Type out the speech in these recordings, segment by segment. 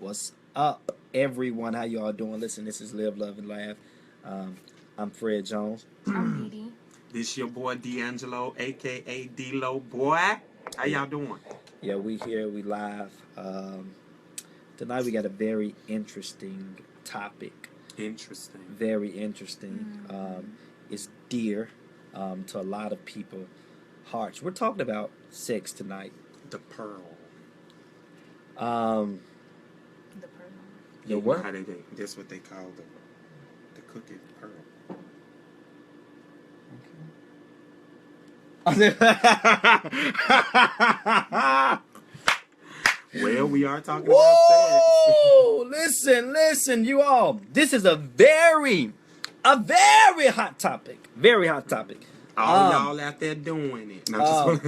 What's up, everyone? How y'all doing? Listen, this is Live, Love, and Laugh. I'm Fred Jones. I'm Dee Dee. This your boy D'Angelo, a.k.a. D-Lo. Boy, how y'all doing? Yeah, we here. We live. Tonight we got a very interesting topic. Interesting. Very interesting. It's dear to a lot of people hearts. We're talking about sex tonight. The pearl. The pearl. The what? That's what they call the cookie pearl. Well, we are talking about sex. Listen, you all. This is a very hot topic. Very hot topic. All y'all out there doing it. No,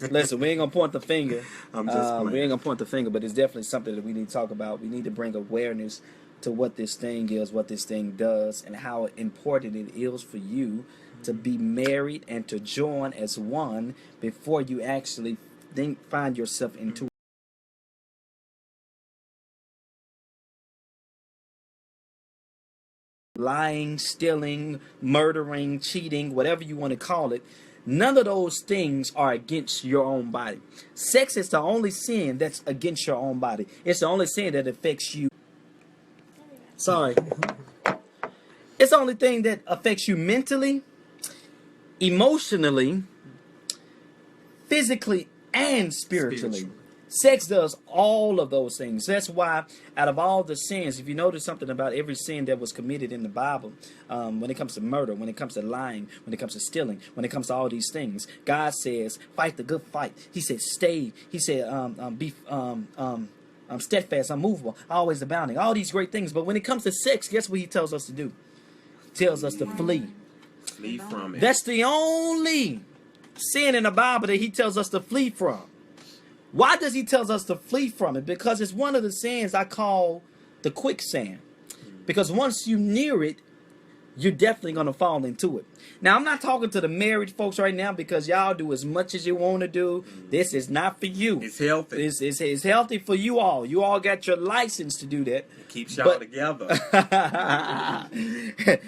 listen, we ain't gonna point the finger. I'm just playing. We ain't gonna point the finger, but it's definitely something that we need to talk about. We need to bring awareness to what this thing is, what this thing does, and how important it is for you to be married and to join as one before you actually find yourself into lying, stealing, murdering, cheating, whatever you want to call it. None of those things are against your own body. Sex is the only sin that's against your own body. It's the only sin that affects you. Sorry. It's the only thing that affects you mentally, emotionally, physically, and spiritually. Sex does all of those things. That's why out of all the sins, if you notice something about every sin that was committed in the Bible, when it comes to murder, when it comes to lying, when it comes to stealing, when it comes to all these things, God says, fight the good fight. He said, stay. He said, be steadfast, unmovable, always abounding. All these great things. But when it comes to sex, guess what he tells us to do? He tells us to flee. Flee from it. That's the only sin in the Bible that he tells us to flee from. Why does he tell us to flee from it? Because it's one of the sins I call the quicksand. Because once you near it, you're definitely going to fall into it. Now, I'm not talking to the married folks right now because y'all do as much as you want to do. This is not for you. It's healthy. It's healthy for you all. You all got your license to do that. It keeps y'all together.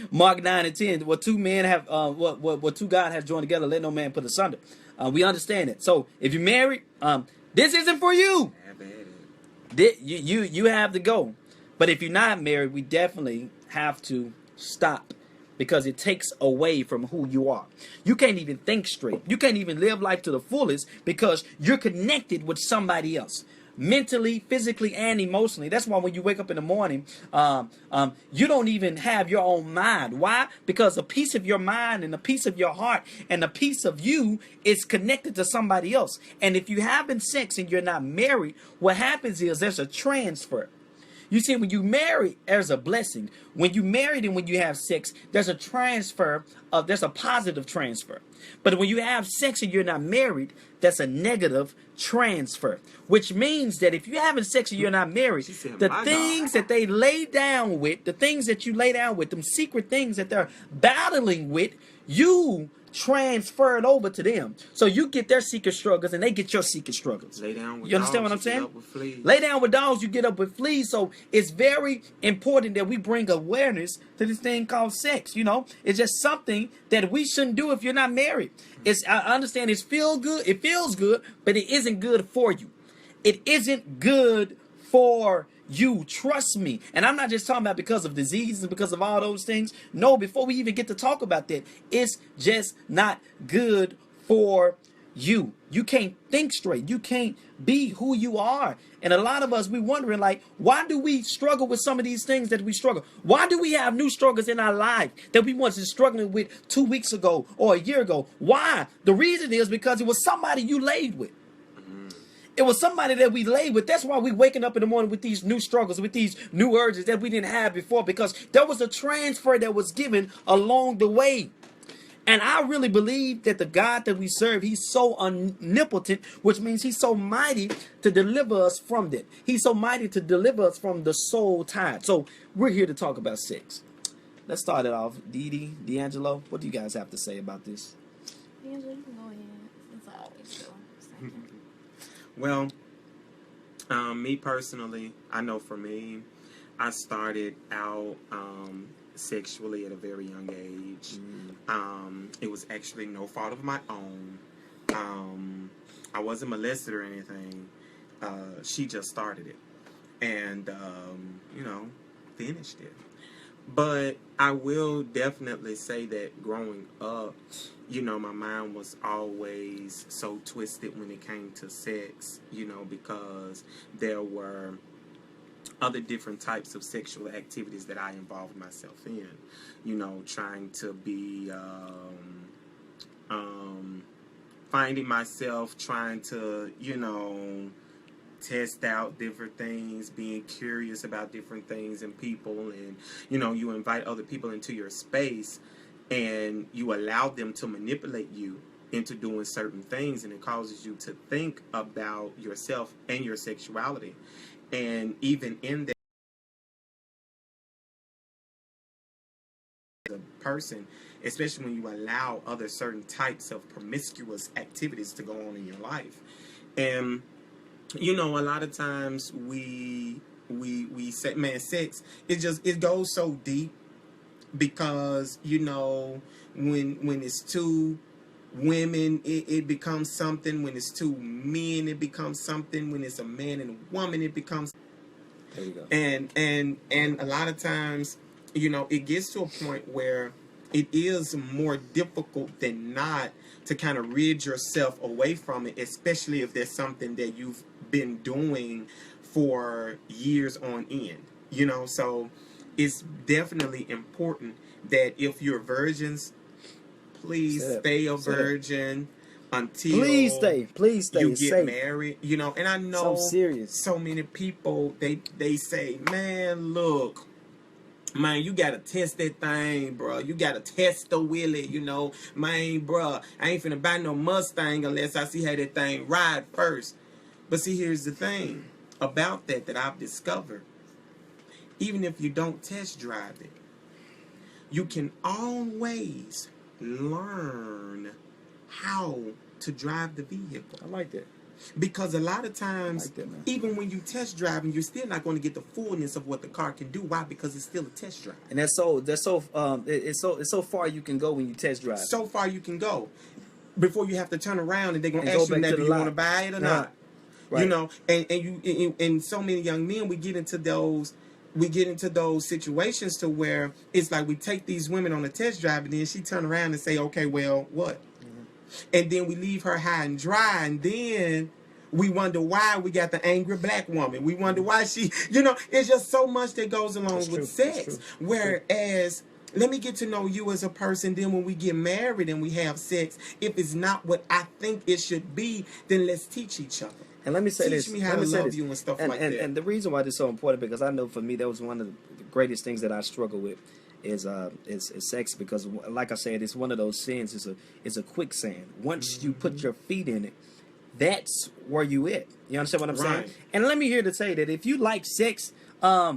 Mark 9 and 10. What two men have, what two God have joined together, let no man put asunder. We understand it. So if you're married, this isn't for you. You have to go. But if you're not married, we definitely have to stop because it takes away from who you are. You can't even think straight. You can't even live life to the fullest because you're connected with somebody else. Mentally, physically, and emotionally. That's why when you wake up in the morning, you don't even have your own mind. Why? Because a piece of your mind and a piece of your heart and a piece of you is connected to somebody else. And if you having sex and you're not married, what happens is there's a transfer. You see, when you marry, there's a blessing. When you married and when you have sex, there's a transfer there's a positive transfer. But when you have sex and you're not married, that's a negative transfer. Which means that if you're having sex and you're not married, the things that they lay down with, the things that you lay down with, them secret things that they're battling with, you transfer it over to them. So you get their secret struggles and they get your secret struggles. Lay down with you understand dogs, what I'm saying? Get up with fleas. Lay down with dogs, you get up with fleas. So it's very important that we bring awareness to this thing called sex. You know, it's just something that we shouldn't do if you're not married. I understand it feels good, but it isn't good for you. It isn't good for you. Trust me. And I'm not just talking about because of diseases and because of all those things. No, before we even get to talk about that, it's just not good for you. You can't think straight. You can't be who you are. And a lot of us, we wondering like, why do we struggle with some of these things that we struggle? Why do we have new struggles in our life that we wasn't struggling with 2 weeks ago or a year ago? Why? The reason is because it was somebody you laid with. It was somebody that we laid with. That's why we waking up in the morning with these new struggles, with these new urges that we didn't have before, because there was a transfer that was given along the way. And I really believe that the God that we serve, he's so omnipotent, which means he's so mighty to deliver us from that. He's so mighty to deliver us from the soul tide. So we're here to talk about sex. Let's start it off. Dee Dee, D'Angelo, what do you guys have to say about this? D'Angelo, you can go ahead. Since I always go. Well, Me personally, I know for me, I started out sexually at a very young age. It was actually no fault of my own. I wasn't molested or anything. She just started it, and finished it. But I will definitely say that growing up, my mind was always so twisted when it came to sex, because there were other different types of sexual activities that I involved myself in, trying to be, finding myself trying to, test out different things, being curious about different things and people, and you invite other people into your space and you allow them to manipulate you into doing certain things, and it causes you to think about yourself and your sexuality. And even in that, the person, especially when you allow other certain types of promiscuous activities to go on in your life. And a lot of times we say, man, sex, it goes so deep, because when it's two women, it becomes something. When it's two men, it becomes something. When it's a man and a woman, it becomes. There you go. And a lot of times, it gets to a point where it is more difficult than not to kind of rid yourself away from it, especially if there's something that you've been doing for years on end. So it's definitely important that if you're virgins, please stay a virgin until please stay you get safe. married. And I know So serious. so many people, they say, man, look, man, you gotta test that thing, bro. You gotta test the willy, man, bro. I ain't finna buy no Mustang unless I see how that thing ride first. But see, here's the thing about that I've discovered. Even if you don't test drive it, you can always learn how to drive the vehicle. I like that. Because a lot of times, like that, man. even when you test driving, you're still not going to get the fullness of what the car can do. Why? Because it's still a test drive. And it's so far you can go when you test drive. So far you can go before you have to turn around and they're going to And ask go you, back now, to do the you lot. want to buy it or not? Right. And so many young men, we get into those situations to where it's like we take these women on a test drive, and then she turn around and say, okay, well, what? And then we leave her high and dry, and then we wonder why we got the angry black woman. We wonder why she, it's just so much that goes along with sex. Whereas, let me get to know you as a person. Then when we get married and we have sex, if it's not what I think it should be, then let's teach each other. And let me say this. Teach me how to love you and stuff like that. And the reason why this is so important, because I know for me that was one of the greatest things that I struggle with is sex, because like I said, it's one of those sins. It's a quicksand. Once you put your feet in it, that's where you at. You understand what I'm saying? And let me here to say that if you like sex, I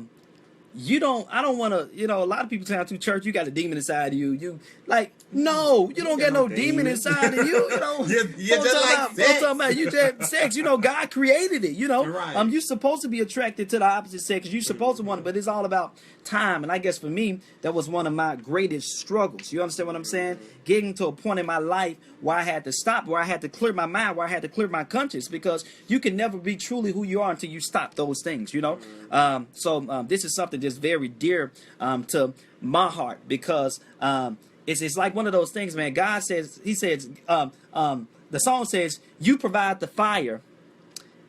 don't want to, a lot of people say to church, you got a demon inside of you. You like, no, you don't got no demon inside of you. You're just like sex. You just sex. God created it. Right. You're supposed to be attracted to the opposite sex. You're supposed to want it, but it's all about time. And I guess for me, that was one of my greatest struggles. You understand what I'm saying? Getting to a point in my life where I had to stop, where I had to clear my mind, where I had to clear my conscience, because you can never be truly who you are until you stop those things. So this is something that's very dear to my heart, because it's like one of those things, man. God says, the song says, you provide the fire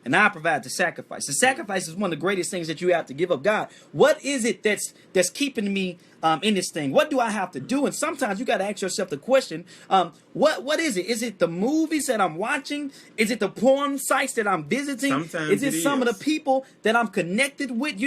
and I provide the sacrifice. The sacrifice is one of the greatest things that you have to give up. God, what is it that's keeping me in this thing? What do I have to do? And sometimes you got to ask yourself the question, what is it? Is it the movies that I'm watching? Is it the porn sites that I'm visiting? Sometimes is it some of the people that I'm connected with?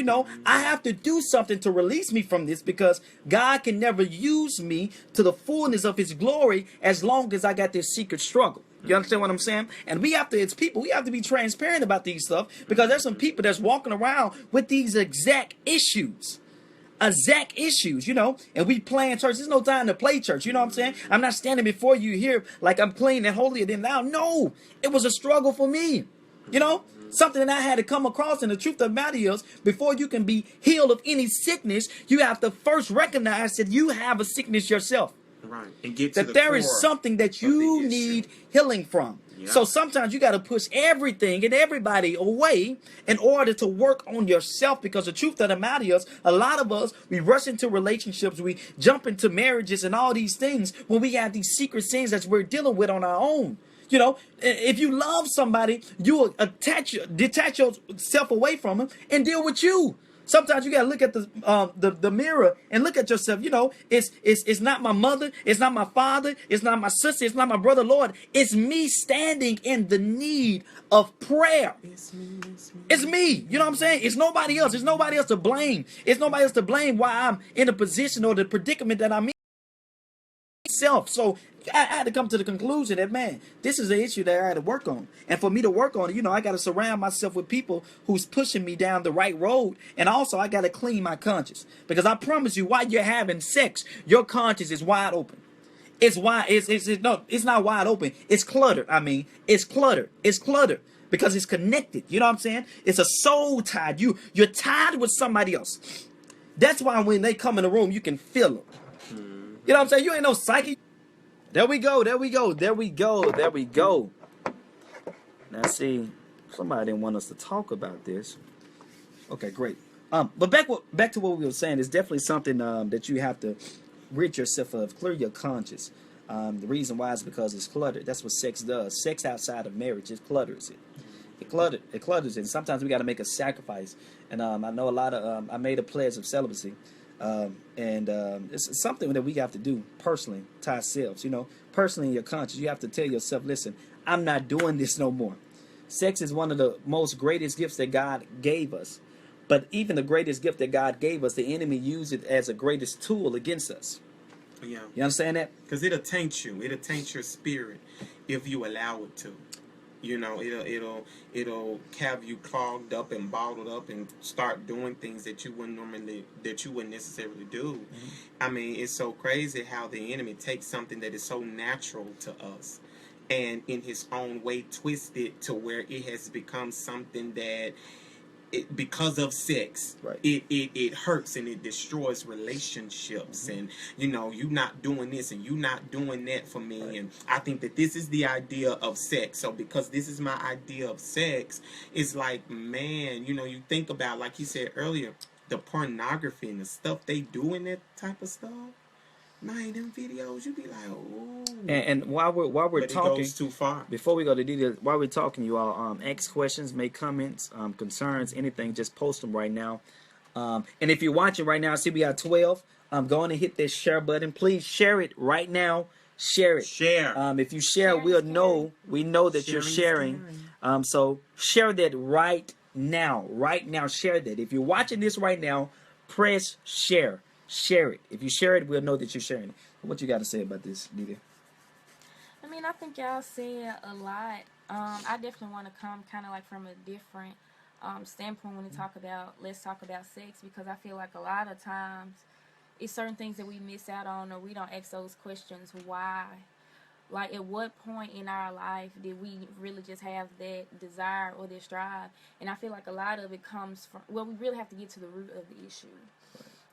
I have to do something to release me from this, because God can never use me to the fullness of his glory as long as I got this secret struggle. You understand what I'm saying? And we have to be transparent about these stuff, because there's some people that's walking around with these exact issues. And we playing church. There's no time to play church. You know what I'm saying? I'm not standing before you here like I'm playing that holier than thou. No, it was a struggle for me. Something that I had to come across, and the truth of the matter is, before you can be healed of any sickness, you have to first recognize that you have a sickness yourself. Right. And get to That the there core is something that of the you issue. need healing from. Yeah. So sometimes you got to push everything and everybody away in order to work on yourself, because the truth of the matter is, a lot of us, we rush into relationships, we jump into marriages and all these things when we have these secret sins that we're dealing with on our own. You know, if you love somebody, you will detach yourself away from them and deal with you. Sometimes you gotta look at the mirror and look at yourself. You know, it's not my mother, it's not my father, it's not my sister, it's not my brother. Lord, it's me standing in the need of prayer. It's me. It's me. You know what I'm saying? It's nobody else. It's nobody else to blame. It's nobody else to blame why I'm in the position or the predicament that I'm in. Self. So I had to come to the conclusion that, man, this is an issue that I had to work on. And for me to work on it, you know, I got to surround myself with people who's pushing me down the right road. And also I got to clean my conscience, because I promise you, while you're having sex, your conscience is wide open. It's wide. It's not wide open. It's cluttered. I mean, it's cluttered. It's cluttered because it's connected. You know what I'm saying? It's a soul tied. You're tied with somebody else. That's why when they come in the room, you can feel them. You know what I'm saying? You ain't no psychic. There we go. There we go. There we go. There we go. Now see, somebody didn't want us to talk about this. Okay, great. But back to what we were saying. It's definitely something that you have to rid yourself of, clear your conscience. The reason why is because it's cluttered. That's what sex does. Sex outside of marriage, it clutters it. It clutters it. And sometimes we got to make a sacrifice. And I know a lot of. I made a pledge of celibacy. It's something that we have to do personally to ourselves. You know, personally in your conscience, you have to tell yourself, listen, I'm not doing this no more. Sex is one of the most greatest gifts that God gave us. But even the greatest gift that God gave us, the enemy used it as a greatest tool against us. Yeah. You understand that? Because it'll taint you. It'll taint your spirit if you allow it to. You know, it'll have you clogged up and bottled up and start doing things that you wouldn't necessarily do. Mm-hmm. I mean, it's so crazy how the enemy takes something that is so natural to us and in his own way twist it to where it has become something that because of sex, right, it hurts and it destroys relationships. Mm-hmm. And you know, you not doing this and you not doing that for me, right. And I think that this is the idea of sex. So because this is my idea of sex, it's like, man, you know, you think about, like you said earlier, the pornography and the stuff they do in that type of stuff. Man, them videos, you be like, oh. And while we're talking, it goes too far. Before we go to details, while we're talking, you all ask questions, make comments, concerns, anything. Just post them right now. And if you're watching right now, see we got 12. Go on and hit that share button. Please share it right now. Share it. Share. If you share, we know that you're sharing. So share that right now. Right now, share that. If you're watching this right now, press share. Share it. If you share it, we'll know that you're sharing it. What you got to say about this, Nita? I mean, I think y'all said a lot. I definitely want to come kind of like from a different standpoint when we let's talk about sex, because I feel like a lot of times it's certain things that we miss out on, or we don't ask those questions why. Like, at what point in our life did we really just have that desire or this drive? And I feel like a lot of it comes from, well, we really have to get to the root of the issue.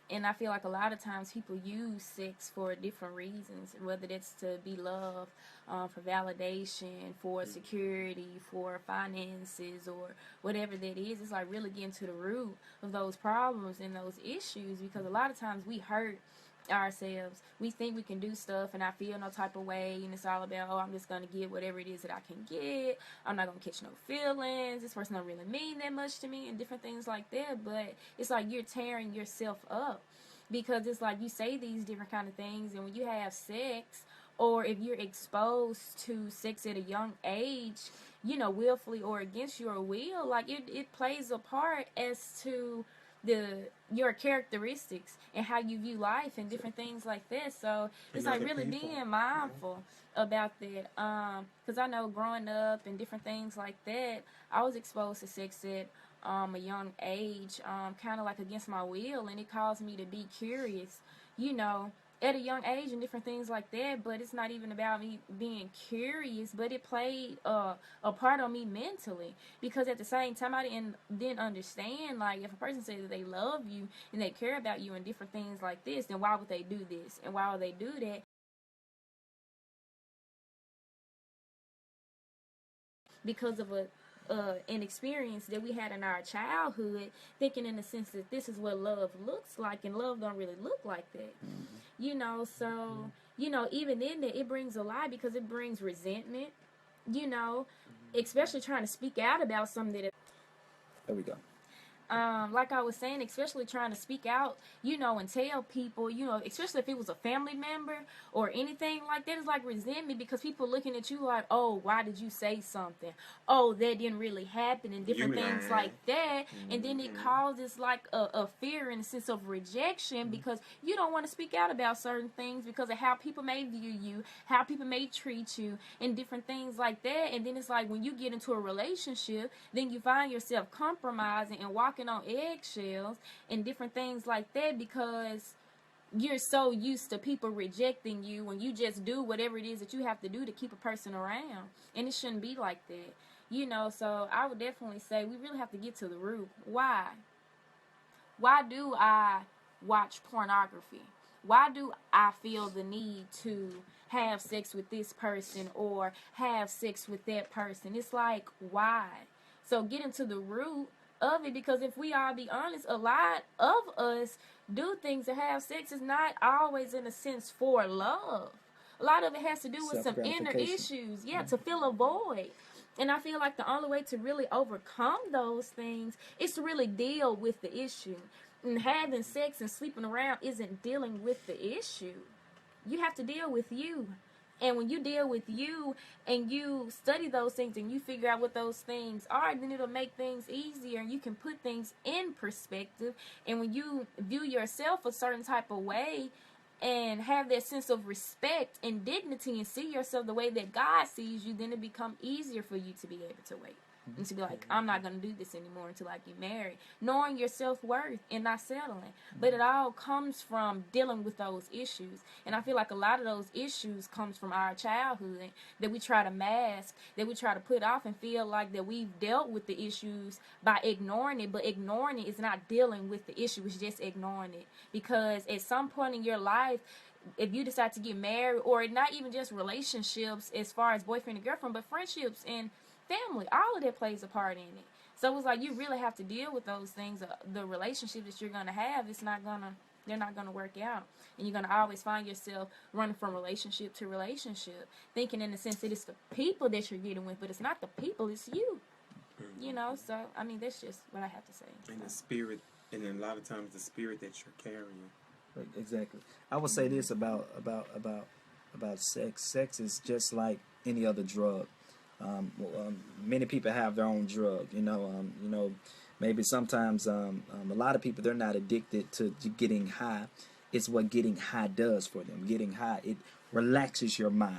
And I feel like a lot of times people use sex for different reasons, whether it's to be loved, for validation, for security, for finances, or whatever that is. It's like really getting to the root of those problems and those issues, because a lot of times we hurt ourselves. We think we can do stuff and I feel no type of way, and it's all about, oh, I'm just going to get whatever it is that I can get. I'm not going to catch no feelings. This person don't really mean that much to me, and different things like that. But it's like you're tearing yourself up, because it's like you say these different kind of things, and when you have sex, or if you're exposed to sex at a young age, you know, willfully or against your will, like it plays a part as to your characteristics and how you view life and different things like that. So it's like really being mindful about that, because I know growing up and different things like that, I was exposed to sex at a young age, kind of like against my will, and it caused me to be curious, you know, at a young age and different things like that. But it's not even about me being curious, but it played a part on me mentally, because at the same time I didn't understand, like, if a person says that they love you and they care about you and different things like this, then why would they do this and why would they do that? Because of an experience that we had in our childhood, thinking in the sense that this is what love looks like, and love don't really look like that. You know, so even in that, it brings a lie, because it brings resentment. You know, especially trying to speak out about something that, There we go. like I was saying, especially trying to speak out, and tell people, especially if it was a family member or anything like that, it's like resentment, because people looking at you like, oh, why did you say something? Oh, that didn't really happen, and different things like that. And then it causes like a fear and a sense of rejection, because you don't want to speak out about certain things because of how people may view you, how people may treat you, and different things like that. And then it's like, when you get into a relationship, then you find yourself compromising and walking on eggshells and different things like that, because you're so used to people rejecting you when you just do whatever it is that you have to do to keep a person around. And it shouldn't be like that. So I would definitely say we really have to get to the root. Why do I watch pornography? Why do I feel the need to have sex with this person or have sex with that person? It's like, why? So get into the root of it, because if we all be honest, a lot of us do things to have sex is not always in a sense for love. A lot of it has to do with some inner issues, to fill a void. And I feel like the only way to really overcome those things is to really deal with the issue. And having sex and sleeping around isn't dealing with the issue. You have to deal with you. And when you deal with you and you study those things and you figure out what those things are, then it'll make things easier and you can put things in perspective. And when you view yourself a certain type of way and have that sense of respect and dignity and see yourself the way that God sees you, then it becomes easier for you to be able to wait. And to be like, I'm not going to do this anymore until I get married. Knowing your self-worth and not settling. But it all comes from dealing with those issues. And I feel like a lot of those issues comes from our childhood that we try to mask, that we try to put off and feel like that we've dealt with the issues by ignoring it. But ignoring it is not dealing with the issue. It's just ignoring it. Because at some point in your life, if you decide to get married, or not even just relationships as far as boyfriend and girlfriend, but friendships and family, all of that plays a part in it. So it's like you really have to deal with those things. The relationship that you're gonna have, they're not gonna work out, and you're gonna always find yourself running from relationship to relationship, thinking in the sense that it's the people that you're getting with, but it's not the people, it's you. So I mean, that's just what I have to say. And the spirit, and then a lot of times the spirit that you're carrying. Right, exactly. I would say this about sex. Sex is just like any other drug. Many people have their own drug. Maybe sometimes a lot of people, they're not addicted to getting high. It's what getting high does for them. Getting high, it relaxes your mind.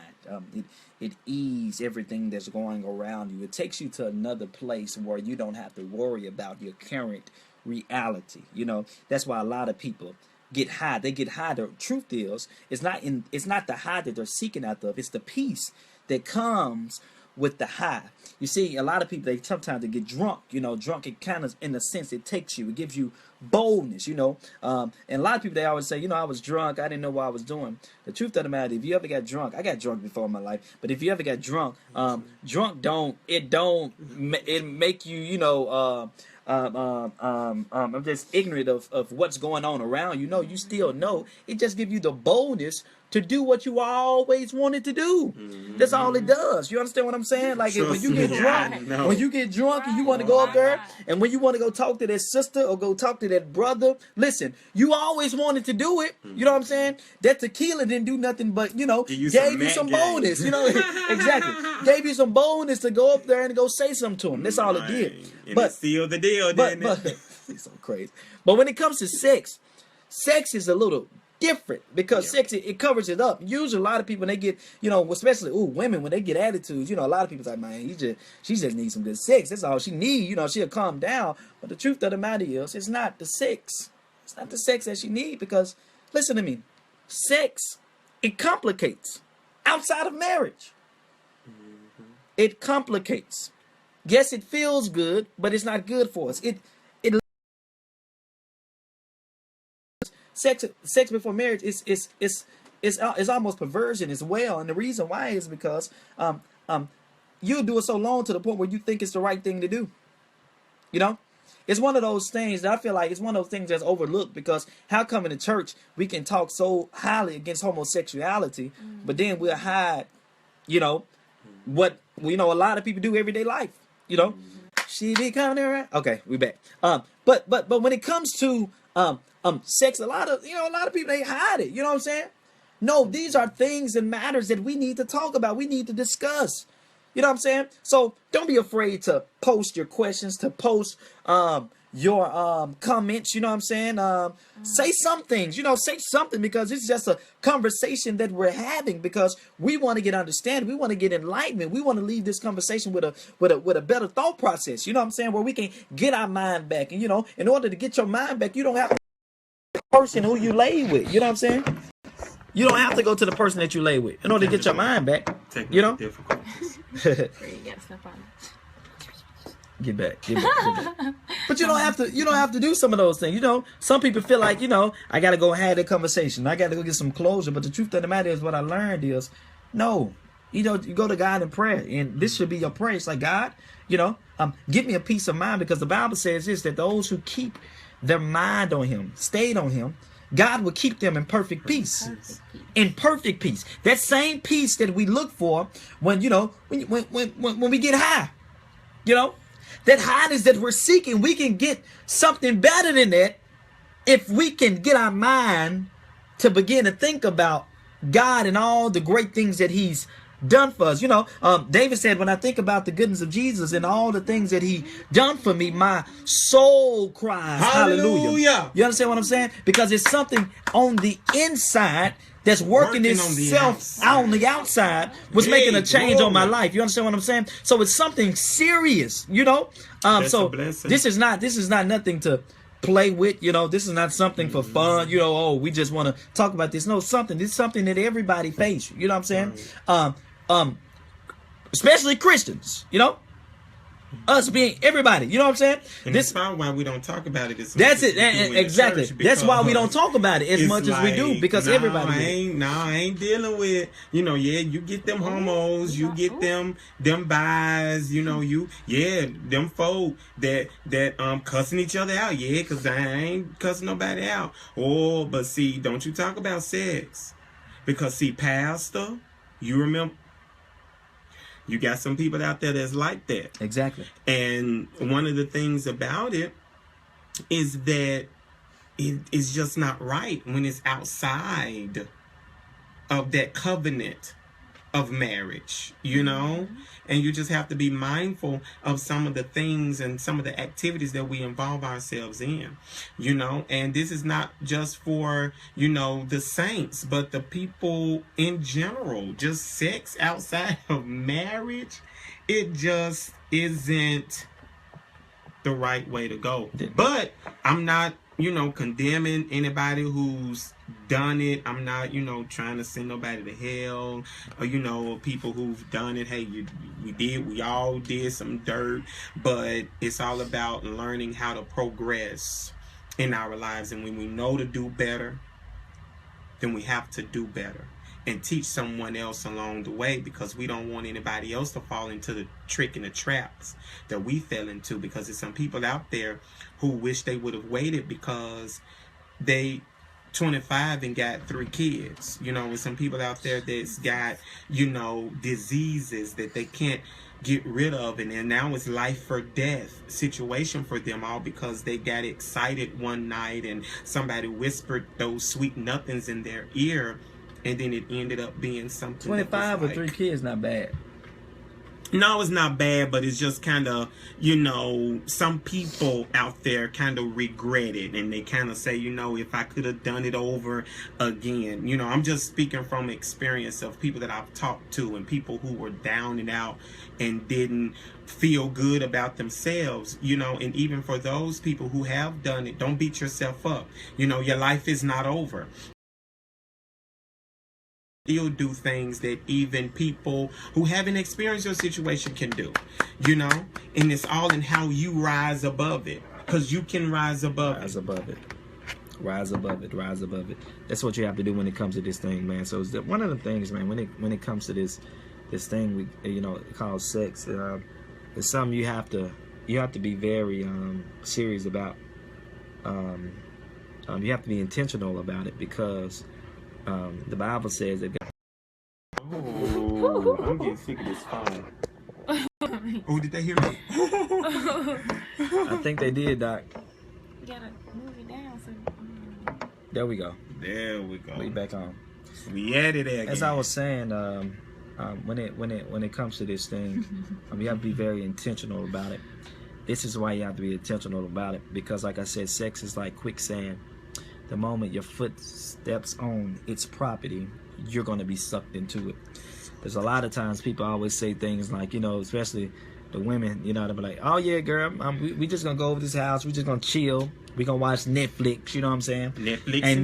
It eases everything that's going around you. It takes you to another place where you don't have to worry about your current reality. That's why a lot of people get high. They get high. The truth is, it's not the high that they're seeking after. It's the peace that comes with the high. You see, a lot of people, sometimes they get drunk. Drunk, it kind of, in a sense, it takes you. It gives you boldness, and a lot of people, they always say, I was drunk. I didn't know what I was doing. The truth of the matter, if you ever got drunk, I got drunk before in my life, but if you ever got drunk, it make you, I'm just ignorant of what's going on around you. You still know. It just gives you the boldness to do what you always wanted to do. Mm-hmm. That's all it does. You understand what I'm saying? Like when you get drunk, and you want to go up there, and when you want to go talk to that sister or go talk to that brother, listen, you always wanted to do it. You know what I'm saying? That tequila didn't do nothing but, gave you some bonus. Exactly. Gave you some bonus to go up there and go say something to him. That's all it did. And but it sealed the deal, didn't it? It's so crazy. But when it comes to sex is a little different, because sex, it covers it up. Usually a lot of people, when they get, especially women, when they get attitudes, a lot of people say, man, she just needs some good sex. That's all she needs. She'll calm down. But the truth of the matter is, it's not the sex. It's not the sex that she needs, because listen to me. sex, it complicates outside of marriage. It complicates. Yes, it feels good, but it's not good for us. It sex before marriage is almost perversion as well. And the reason why is because you do it so long to the point where you think it's the right thing to do. You know, it's one of those things that I feel like it's one of those things that's overlooked, because how come in the church we can talk so highly against homosexuality, but then we'll hide, you know, what a lot of people do everyday life. You know, she be coming around. Okay, we back. But when it comes to sex, a lot of people, they hide it. You know what I'm saying? No, these are things and matters that we need to talk about. We need to discuss. You know what I'm saying? So don't be afraid to post your questions, to post your comments. You know what I'm saying? Say some things. Say something, because it's just a conversation that we're having, because we want to get understanding. We want to get enlightenment. We want to leave this conversation with a better thought process. You know what I'm saying? Where we can get our mind back. And in order to get your mind back, you don't have to be the person who you lay with. You know what I'm saying? You don't have to go to the person that you lay with in order to get your mind back. You know? Get back. But you don't have to do some of those things. Some people feel like, I gotta go have that conversation. I gotta go get some closure. But the truth of the matter is, what I learned is, no. You go to God in prayer, and this should be your prayer. It's like, God, give me a peace of mind, because the Bible says this, that those who keep their mind on Him, stayed on Him, God will keep them in perfect peace. In perfect peace. That same peace that we look for when we get high. That highness that we're seeking, we can get something better than that if we can get our mind to begin to think about God and all the great things that He's done for us. David said, when I think about the goodness of Jesus and all the things that He done for me, my soul cries hallelujah. You understand what I'm saying? Because it's something on the inside that's working itself out on the outside, was making a change on my life. You understand what I'm saying? So it's something serious, so this is not nothing to play with. This is not something for fun. We just want to talk about this. No, this is something that everybody face. You know what I'm saying? Especially Christians, us being everybody, you know what I'm saying? And that's probably why we don't talk about it. That's it, exactly. That's why we don't talk about it as much as we do, because everybody. I ain't dealing with, you get them homos, you get them bis, them folk that cussing each other out, because I ain't cussing nobody out. Oh, but see, don't you talk about sex, because see, pastor, you remember. You got some people out there that's like that. Exactly. And one of the things about it is that it is just not right when it's outside of that covenant of marriage, and you just have to be mindful of some of the things and some of the activities that we involve ourselves in, and this is not just for, the saints, but the people in general. Just sex outside of marriage, it just isn't the right way to go. But I'm not, condemning anybody who's done it. I'm not, trying to send nobody to hell, or, people who've done it. Hey, we all did some dirt, but it's all about learning how to progress in our lives. And when we know to do better, then we have to do better and teach someone else along the way, because we don't want anybody else to fall into the trick and the traps that we fell into, because there's some people out there who wish they would have waited because they 25 and got 3 kids, and some people out there that's got, diseases that they can't get rid of, and then now it's life or death situation for them, all because they got excited one night and somebody whispered those sweet nothings in their ear, and then it ended up being something. 25 or 3 kids, not bad. No, it's not bad, but it's just kind of, some people out there kind of regret it, and they kind of say, if I could have done it over again. I'm just speaking from experience of people that I've talked to, and people who were down and out and didn't feel good about themselves, and even for those people who have done it, don't beat yourself up. Your life is not over. still do things that even people who haven't experienced your situation can do, you know. And it's all in how you rise above it, because you can rise above Rise it. above it. Rise above it. Rise above it. That's what you have to do when it comes to this thing, man. So it's one of the things, man. When it comes to this thing we called sex, it's something you have to be very serious about. You have to be intentional about it, because the Bible says that God. Oh, I'm getting sick of this phone. Oh, did they hear me? I think they did, Doc. You gotta move it down so. There we go. There we go. We back on. We added it again. As I was saying, when it comes to this thing, you have to be very intentional about it. This is why you have to be intentional about it, because, like I said, sex is like quicksand. The moment your foot steps on its property, you're going to be sucked into it. There's a lot of times people always say things like, especially the women, they'll be like, oh yeah, girl, we just going to go over this house. We just going to chill. We going to watch Netflix. You know what I'm saying? Netflix ain't and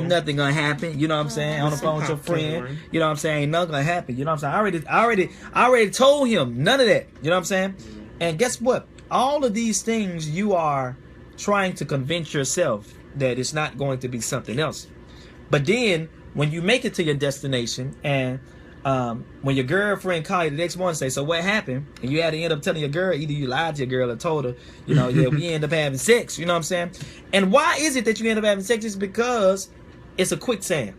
nothing going to happen. You know what I'm saying? On the phone with your friend. You know what I'm saying? Ain't nothing going to happen. You know what I'm saying? I already told him none of that. You know what I'm saying? And guess what? All of these things, you are trying to convince yourself that it's not going to be something else. But then when you make it to your destination, and when your girlfriend call you the next morning and say, so what happened? And you had to end up telling your girl, either you lied to your girl or told her, yeah, we end up having sex. You know what I'm saying? And why is it that you end up having sex? It's because it's a quicksand.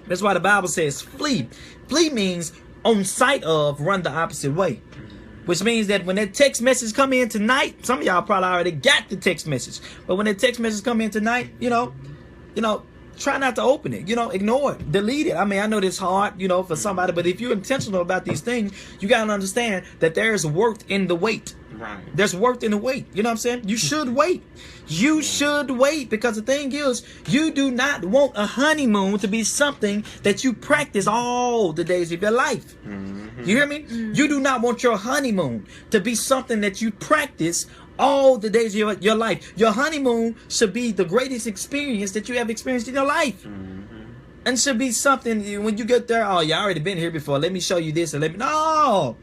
That's why the Bible says flee. Flee means on sight of, run the opposite way. Which means that when that text message come in tonight, some of y'all probably already got the text message. But when that text message come in tonight, try not to open it. Ignore it, delete it. I mean, I know this hard, for somebody, but if you're intentional about these things, you gotta understand that there's worth in the wait. Right. There's worth in the wait. You know what I'm saying? You should wait. You should wait, because the thing is, you do not want a honeymoon to be something that you practice all the days of your life. You hear me? You do not want your honeymoon to be something that you practice all the days of your life. Your honeymoon should be the greatest experience that you have experienced in your life. And should be something, when you get there, oh, you already been here before. Let me show you this, and no.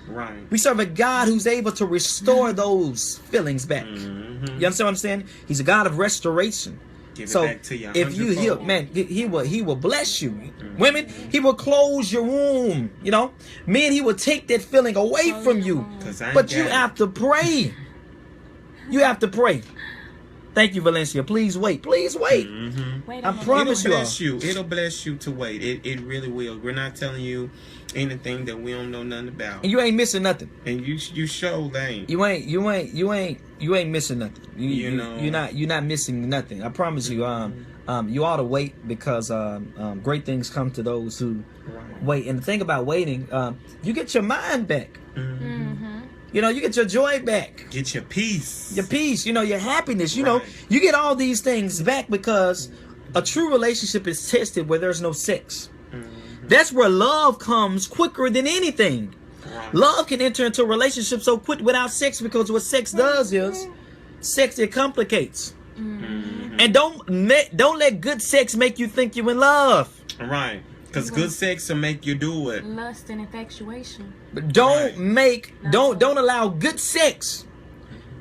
Right. We serve a God who's able to restore those feelings back. You understand what I'm saying? He's a God of restoration. Give so it back to you if you heal, man, he will bless you. Women, he will close your womb. Men, he will take that feeling away from you. But you have to pray. You have to pray. Thank you, Valencia. Please wait. Please wait. I promise you. It'll bless you to wait. It really will. We're not telling you anything that we don't know nothing about. And you ain't missing nothing. And you sure ain't. You ain't missing nothing. You're not missing nothing. I promise you. You ought to wait, because great things come to those who wait. And the thing about waiting, you get your mind back. You get your joy back. Get your peace. Your peace, your happiness. You get all these things back, because a true relationship is tested where there's no sex. That's where love comes quicker than anything. Love can enter into a relationship so quick without sex, because what sex does is sex, it complicates. And don't let good sex make you think you're in love. Right. Because good sex will make you do it. Lust and infatuation. But don't allow good sex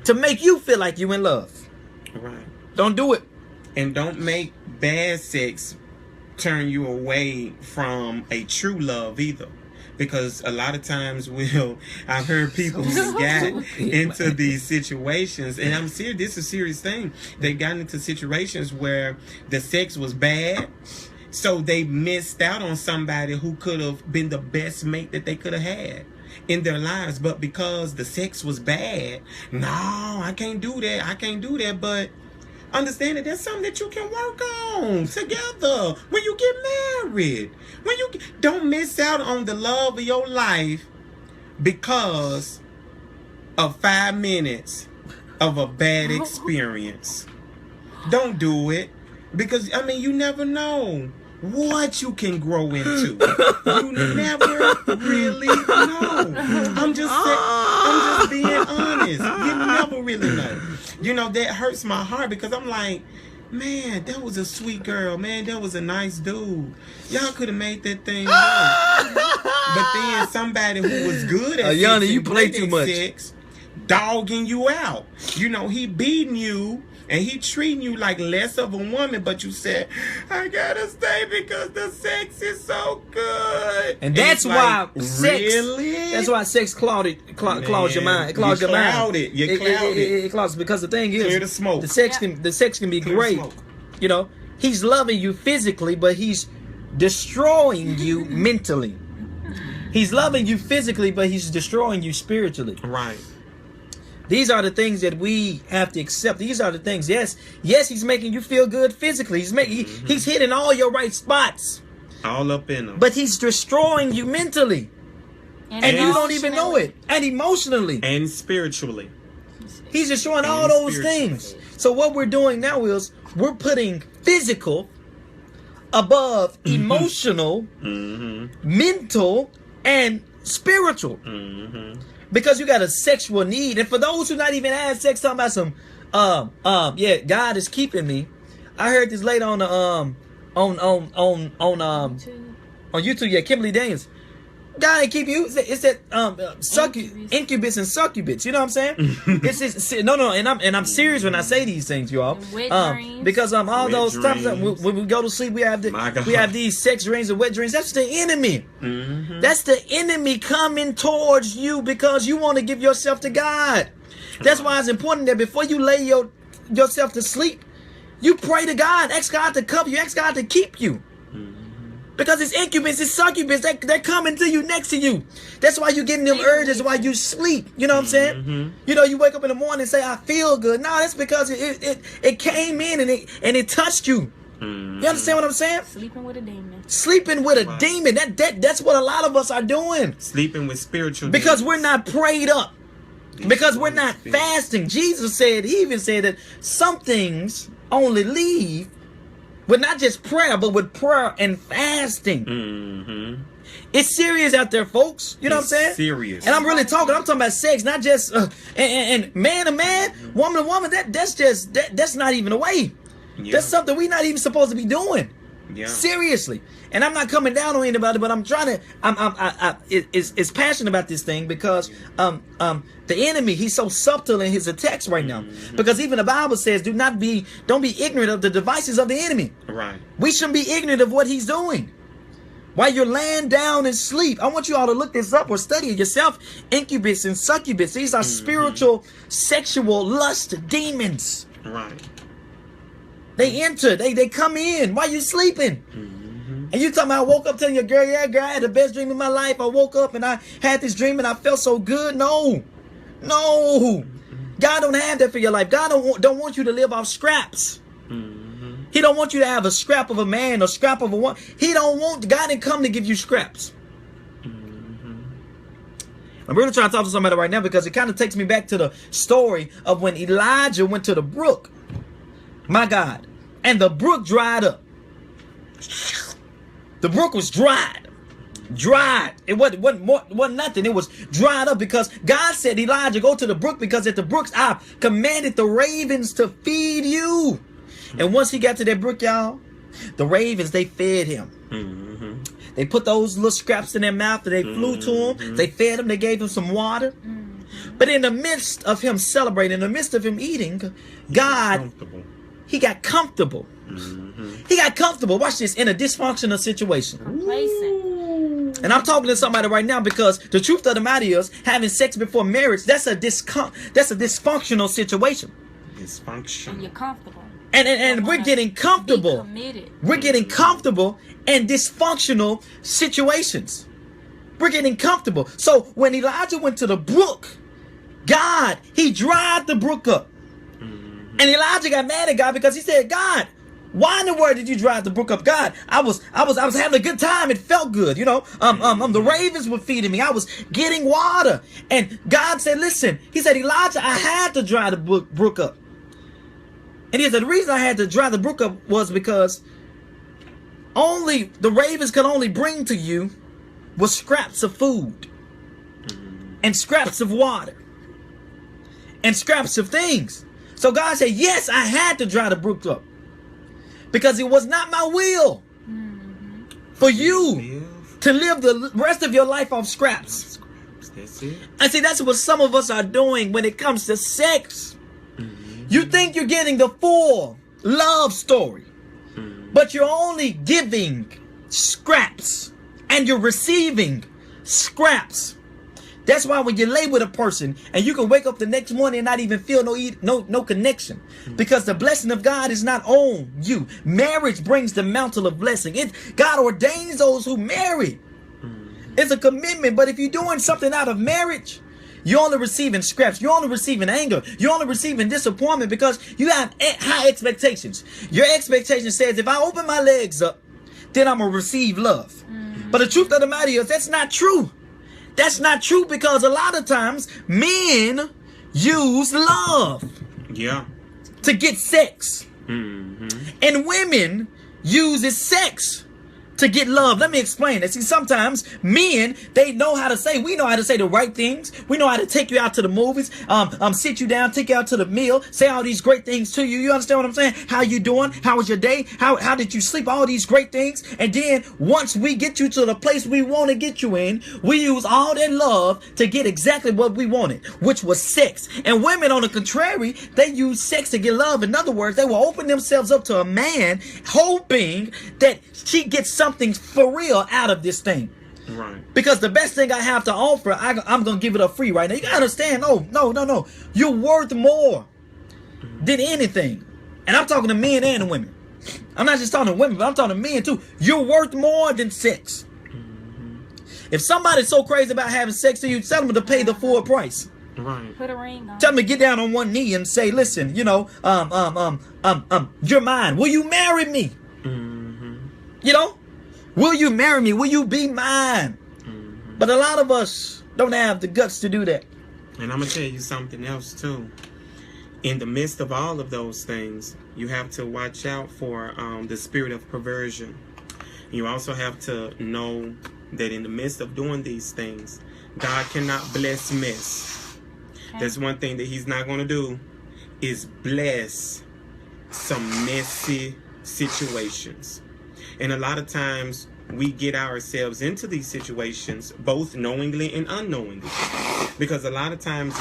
to make you feel like you're in love. Right. Don't do it. And don't make bad sex turn you away from a true love either. Because a lot of times I've heard people who got into these situations, and I'm serious, this is a serious thing. They got into situations where the sex was bad, so they missed out on somebody who could have been the best mate that they could have had in their lives. But because the sex was bad, no, I can't do that. But understand that that's something that you can work on together when you get married. Don't miss out on the love of your life because of 5 minutes of a bad experience. Don't do it, because you never know what you can grow into. You never really know. I'm just being honest. You never really know. That hurts my heart, because I'm like, Man, that was a sweet girl. Man, that was a nice dude. Y'all could have made that thing work. But then somebody who was good at Yanni, sex you and play great too at much. sex, dogging you out. You know, he beating you and he treating you like less of a woman, but you said, I gotta stay because the sex is so good. And that's it's why like, sex. really? That's why sex clouds your mind. It clouds You your mind. cloud it. You cloud it. It clouds because the thing is, Clear the smoke. the sex can be Clear great. smoke. You know, he's loving you physically, but he's destroying you mentally. He's loving you physically, but he's destroying you spiritually. Right. These are the things that we have to accept. These are the things. Yes, he's making you feel good physically. He's hitting all your right spots. All up in them. But he's destroying you mentally. And you don't even know it. And emotionally. And spiritually. He's destroying all And those spiritually. things. So what we're doing now is we're putting physical above emotional, mental, and spiritual. Because you got a sexual need. And for those who not even had sex, talking about some God is keeping me. I heard this late on the on YouTube, yeah, Kimberly Daniels. God ain't keep you. It's that incubus and succubus. You know what I'm saying? It's no, and I'm serious when I say these things, y'all. Because all Wet those times dreams. when we go to sleep, we have these sex dreams and wet dreams. That's the enemy. That's the enemy coming towards you because you want to give yourself to God. That's why it's important that before you lay yourself to sleep, you pray to God. Ask God to cover you. Ask God to keep you. Because it's incubus, it's succubus, they're coming to you, next to you. That's why you're getting them urges while you sleep. You know what I'm saying? You know, you wake up in the morning and say, I feel good. No, that's because it came in and it touched you. You understand what I'm saying? Sleeping with a demon. Sleeping with a demon. That's what a lot of us are doing. Sleeping with spiritual Because demons. we're not prayed up. Because we're not fasting. Jesus said, he even said that some things only leave with not just prayer, but with prayer and fasting. It's serious out there, folks. You know what I'm saying? Serious. And I'm talking about sex, not just and man to man, woman to woman. That's not even a way. Yeah. That's something we're not even supposed to be doing. Yeah. Seriously. And I'm not coming down on anybody, but I'm trying to. It's passionate about this thing because the enemy, he's so subtle in his attacks right now. Because even the Bible says, don't be ignorant of the devices of the enemy. Right. We shouldn't be ignorant of what he's doing. While you're laying down and sleep, I want you all to look this up or study it yourself. Incubus and succubus, these are spiritual, sexual lust demons. Right. They enter, they come in while you're sleeping. And you talking about I woke up telling your girl, yeah, girl, I had the best dream of my life. I woke up and I had this dream and I felt so good. No. God don't have that for your life. God don't want you to live off scraps. He don't want you to have a scrap of a man or scrap of a woman. God didn't come to give you scraps. I'm really trying to talk to somebody right now because it kind of takes me back to the story of when Elijah went to the brook. My God. And the brook dried up. The brook was dried. It wasn't nothing. It was dried up because God said, Elijah, go to the brook because at the brooks I commanded the ravens to feed you. And once he got to that brook, y'all, the ravens, they fed him. They put those little scraps in their mouth and they flew to him. They fed him. They gave him some water. But in the midst of him celebrating, in the midst of him eating, God, he got comfortable. He got comfortable. Watch this, in a dysfunctional situation. Complacent. And I'm talking to somebody right now because the truth of the matter is, having sex before marriage, that's a dysfunctional situation. Dysfunction. And you're comfortable. And we're getting comfortable. We're getting comfortable in dysfunctional situations. We're getting comfortable. So when Elijah went to the brook, God, he dried the brook up. And Elijah got mad at God because he said, God, why in the world did you drive the brook up? God, I was having a good time. It felt good, you know. The ravens were feeding me. I was getting water. And God said, listen, he said, Elijah, I had to dry the brook up. And he said, the reason I had to dry the brook up was because only the ravens could only bring to you was scraps of food and scraps of water and scraps of things. So God said, yes, I had to dry the brook up. Because it was not my will for you to live the rest of your life off scraps. That's it. And see, that's what some of us are doing when it comes to sex. You think you're getting the full love story, but you're only giving scraps and you're receiving scraps. That's why when you lay with a person and you can wake up the next morning and not even feel no connection, because the blessing of God is not on you. Marriage brings the mantle of blessing. God ordains those who marry. It's a commitment. But if you're doing something out of marriage, you're only receiving scraps. You're only receiving anger. You're only receiving disappointment because you have high expectations. Your expectation says, if I open my legs up, then I'm going to receive love. But the truth of the matter is, that's not true. That's not true, because a lot of times men use love to get sex. And women use sex to get love. Let me explain that. See, sometimes men, we know how to say the right things. We know how to take you out to the movies, sit you down, take you out to the meal, say all these great things to you. You understand what I'm saying? How you doing? How was your day? How did you sleep? All these great things. And then once we get you to the place we want to get you in, we use all that love to get exactly what we wanted, which was sex. And women, on the contrary, they use sex to get love. In other words, they will open themselves up to a man, hoping that she gets something for real out of this thing. Right. Because the best thing I have to offer, I'm going to give it up free right now. You got to understand, no. You're worth more than anything. And I'm talking to men and women. I'm not just talking to women, but I'm talking to men too. You're worth more than sex. If somebody's so crazy about having sex to you, tell them to pay the full price. Right. Put a ring on. Tell them to get down on one knee and say, listen, you're mine. Will you marry me? Will you marry me? Will you be mine? But a lot of us don't have the guts to do that. And I'm going to tell you something else too. In the midst of all of those things, you have to watch out for the spirit of perversion. You also have to know that in the midst of doing these things, God cannot bless mess. That's one thing that he's not going to do, is bless some messy situations. And a lot of times we get ourselves into these situations both knowingly and unknowingly, because a lot of times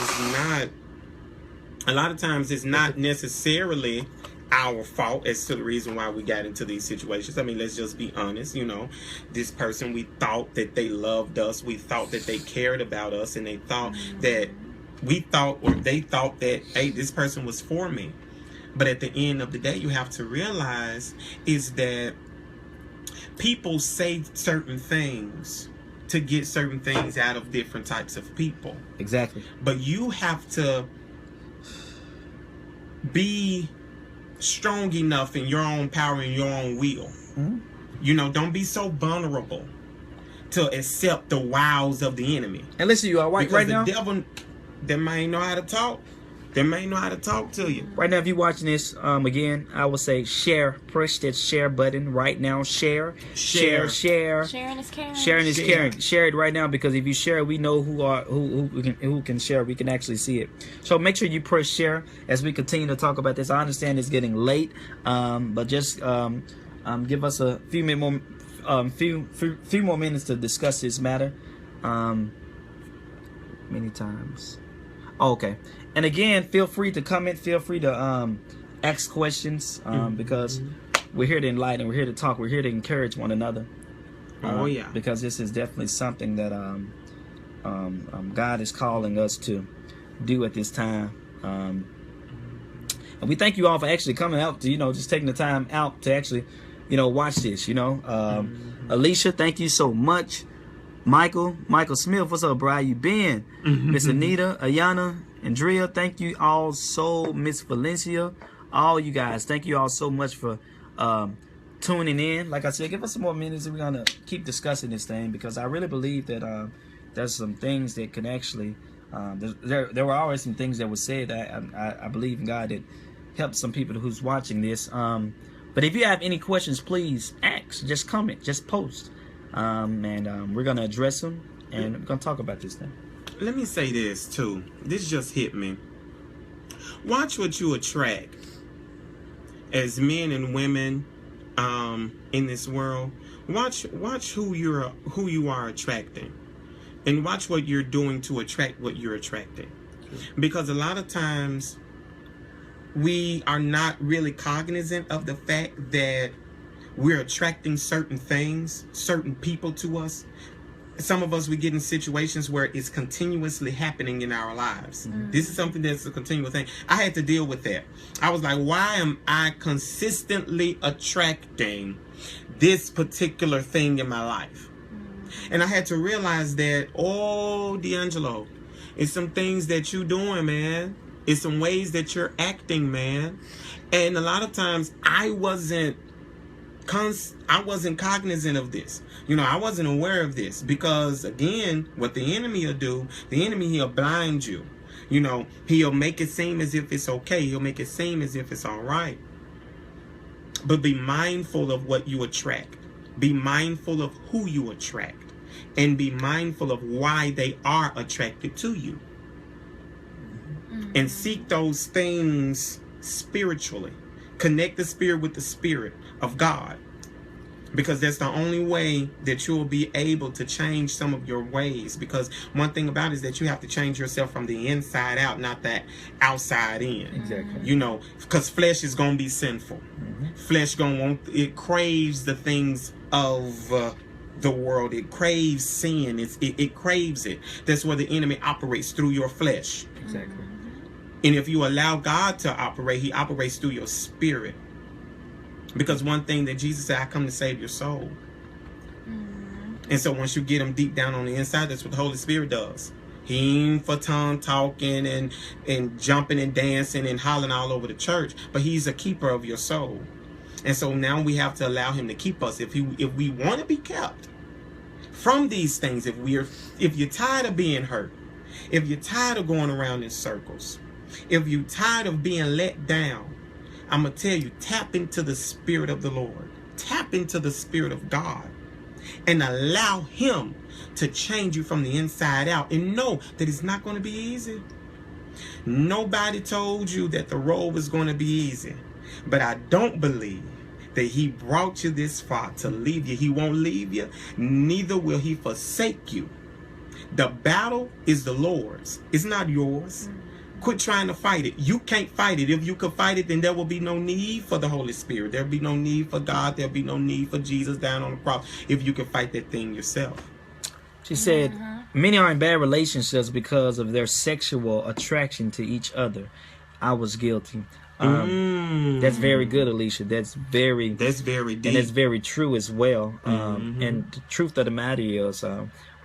it's not necessarily our fault as to the reason why we got into these situations. I mean, let's just be honest. This person, we thought that they loved us, we thought that they cared about us, and they thought that they thought that, hey, this person was for me. But at the end of the day, you have to realize is that people say certain things to get certain things out of different types of people. Exactly. But you have to be strong enough in your own power and your own will. Don't be so vulnerable to accept the wiles of the enemy. And listen, you all right because now? The devil, they may know how to talk. They may know how to talk to you. Right now, if you're watching this, again, I will say share. Press that share button right now. Share. Share. Sharing is caring. Sharing is caring. Share it right now, because if you share it, we know who can share. We can actually see it. So make sure you press share as we continue to talk about this. I understand it's getting late, but just give us a few more minutes to discuss this matter. Many times. Oh, okay. And again, feel free to comment. Feel free to ask questions, because we're here to enlighten. We're here to talk. We're here to encourage one another. Because this is definitely something that God is calling us to do at this time. And we thank you all for actually coming out to, just taking the time out to actually, watch this. Alicia, thank you so much. Michael Smith, what's up, bro? How you been? Miss Anita, Ayana, Andrea, thank you all so. Miss Valencia, all you guys, thank you all so much for tuning in. Like I said, give us some more minutes and we're gonna keep discussing this thing, because I really believe that there's some things that can actually there were always some things that were said that I believe in God that helped some people who's watching this. But if you have any questions, please ask, just comment, just post. And we're gonna address them, and we're gonna talk about this thing. Let me say this too. This just hit me. Watch what you attract. As men and women, in this world, watch who you are attracting, and watch what you're doing to attract what you're attracting. Because a lot of times we are not really cognizant of the fact that we're attracting certain things, certain people to us. Some of us, we get in situations where it's continuously happening in our lives. This is something that's a continual thing. I had to deal with that. I was like, why am I consistently attracting this particular thing in my life? And I had to realize that, oh, D'Angelo, it's some things that you're doing, man. It's some ways that you're acting, man. And a lot of times I wasn't cognizant of this. I wasn't aware of this, because again, what the enemy will do, he'll blind you. He'll make it seem as if it's okay. He'll make it seem as if it's all right. But be mindful of what you attract. Be mindful of who you attract. And be mindful of why they are attracted to you. And seek those things spiritually. Connect the spirit with the spirit of God. Because that's the only way that you'll be able to change some of your ways. Because one thing about it is that you have to change yourself from the inside out, not that outside in. Exactly. Because flesh is going to be sinful. Flesh it craves the things of the world. It craves sin. It craves it. That's where the enemy operates, through your flesh. Exactly. And if you allow God to operate, he operates through your spirit. Because one thing that Jesus said, I come to save your soul. And so once you get him deep down on the inside, that's what the Holy Spirit does. He ain't for tongue talking and jumping and dancing and hollering all over the church. But he's a keeper of your soul. And so now we have to allow him to keep us. If we want to be kept from these things, if you're tired of being hurt, if you're tired of going around in circles, if you're tired of being let down, I'm going to tell you, tap into the Spirit of the Lord. Tap into the Spirit of God. And allow him to change you from the inside out. And know that it's not going to be easy. Nobody told you that the road was going to be easy. But I don't believe that he brought you this far to leave you. He won't leave you. Neither will he forsake you. The battle is the Lord's. It's not yours. Quit trying to fight it. You can't fight it. If you could fight it, then there will be no need for the Holy Spirit. There'll be no need for God. There'll be no need for Jesus down on the cross if you can fight that thing yourself. She said, many are in bad relationships because of their sexual attraction to each other. I was guilty. That's very good, Alicia. That's very deep. And it's very true as well. And the truth of the matter is,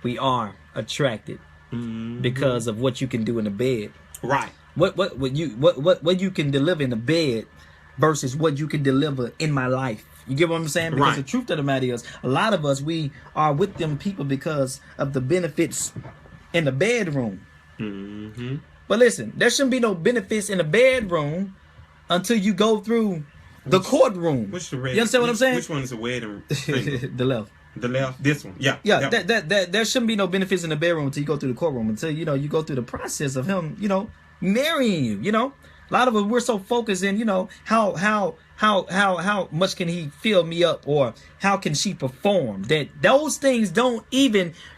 we are attracted because of what you can do in the bed. Right. What you can deliver in the bed versus what you can deliver in my life. You get what I'm saying? Because the truth of the matter is, a lot of us, we are with them people because of the benefits in the bedroom. But listen, there shouldn't be no benefits in the bedroom until you go through the courtroom. Which the red? You understand what I'm saying? Which one is the wedding? The left. The left, this one, yeah. That there shouldn't be no benefits in the bedroom until you go through the courtroom, until you go through the process of him, marrying you. A lot of us, we're so focused in, how much can he fill me up, or how can she perform, that those things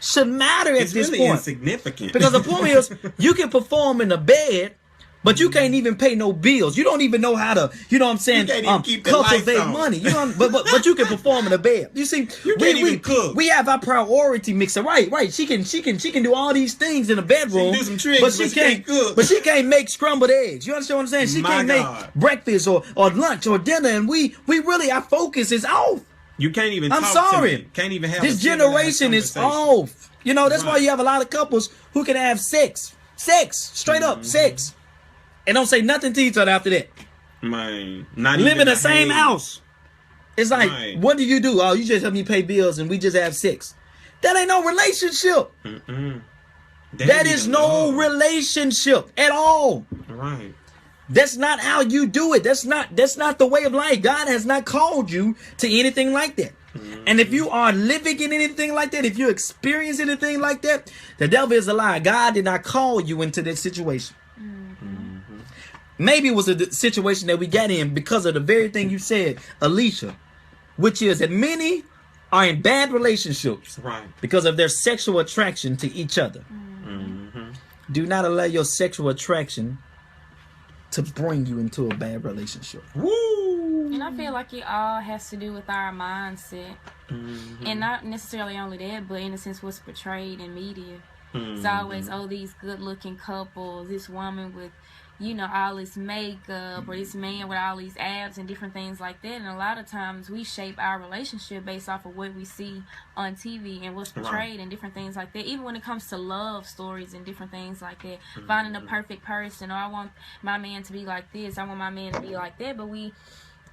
should matter at this point. It's insignificant. Because the point is, you can perform in the bed, but you can't even pay no bills. You don't even know how to, cultivate money. But you can perform in the bed. You see, you can't even cook. We have our priority mixer. Right. She can do all these things in the bedroom. She can do some tricks, but she can't cook. But she can't make scrambled eggs. You understand what I'm saying? She can't make breakfast or lunch or dinner, and we really, our focus is off. You can't even. I'm sorry. To me. Can't even have. This generation is off. That's why you have a lot of couples who can have sex, straight up sex. And don't say nothing to each other after that. Man, live in the same house. It's like, what do you do? Oh, you just help me pay bills and we just have sex. That ain't no relationship. That is no relationship at all. Right. That's not how you do it. That's not the way of life. God has not called you to anything like that. And if you are living in anything like that, if you experience anything like that, the devil is a lie. God did not call you into that situation. Maybe it was a situation that we got in because of the very thing you said, Alicia. which is that many are in bad relationships Right. because of their sexual attraction to each other. Mm-hmm. Do not allow your sexual attraction to bring you into a bad relationship. Woo! And I feel like it all has to do with our mindset. Mm-hmm. And not necessarily only that, but in a sense what's portrayed in media. Mm-hmm. It's always, these good looking couples, this woman with, all this makeup, or this man with all these abs and different things like that. And a lot of times we shape our relationship based off of what we see on TV and what's portrayed and different things like that. Even when it comes to love stories and different things like that. Mm-hmm. Finding the perfect person, or I want my man to be like this, I want my man to be like that. But we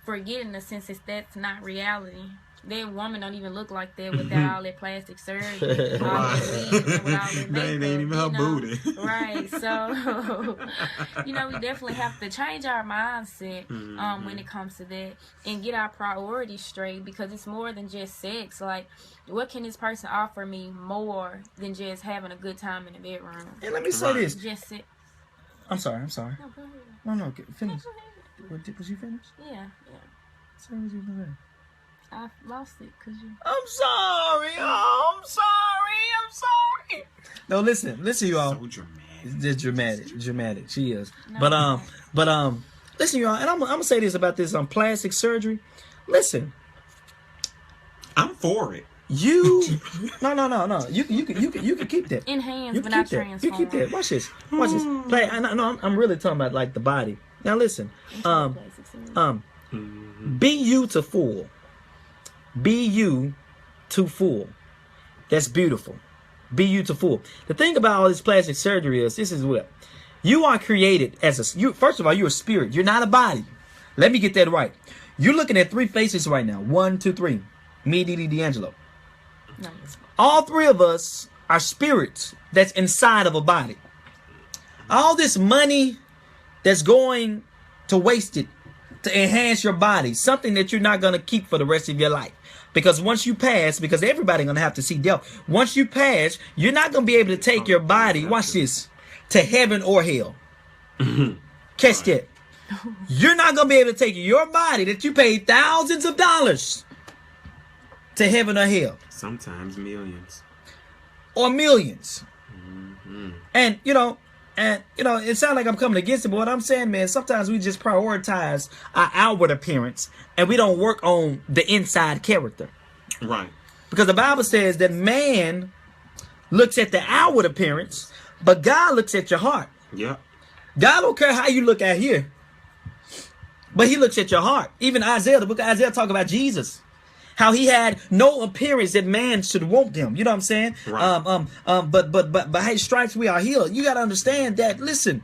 forget in the sense that that's not reality. That woman don't even look like that without all that plastic surgery, all that wigs, and with all that makeup. That ain't even her booty. Right. So, we definitely have to change our mindset when it comes to that, and get our priorities straight, because it's more than just sex. Like, what can this person offer me more than just having a good time in the bedroom? And let me say this. Just sit. I'm sorry. No, go ahead. No, finish. Go ahead. Was you finished? Yeah. Say what you gonna say. I lost it because you. I'm sorry. Oh, I'm sorry. No, listen, you all. So dramatic. It's just dramatic. She is. No, But listen, you all. And I'm gonna say this about this plastic surgery. Listen, I'm for it. no. You can keep that. Enhance, You but can not keep that. You transform. keep that. Watch this. Play. I'm really talking about like the body. Now listen. Be you to full. Be you to full. That's beautiful. Be you to full. The thing about all this plastic surgery is, this is what you are created as a. First of all, you're a spirit. You're not a body. Let me get that right. You're looking at three faces right now. 1, 2, 3. Me, Dee D'Angelo. No, All three of us are spirits that's inside of a body. All this money that's going to waste it to enhance your body, something that you're not going to keep for the rest of your life. Because once you pass, because everybody's going to have to see death. Once you pass, you're not going to be able to take your body, watch this, to heaven or hell. Catch that. You're not going to be able to take your body that you paid thousands of dollars to heaven or hell. Sometimes millions. Or millions. And, it sounds like I'm coming against it, but what I'm saying, man, sometimes we just prioritize our outward appearance and we don't work on the inside character. Right. Because the Bible says that man looks at the outward appearance, but God looks at your heart. Yep. God don't care how you look out here, but he looks at your heart. Even Isaiah, the book of Isaiah, talk about Jesus. How he had no appearance that man should want him. You know what I'm saying? Right. But by his stripes we are healed. You got to understand that. Listen,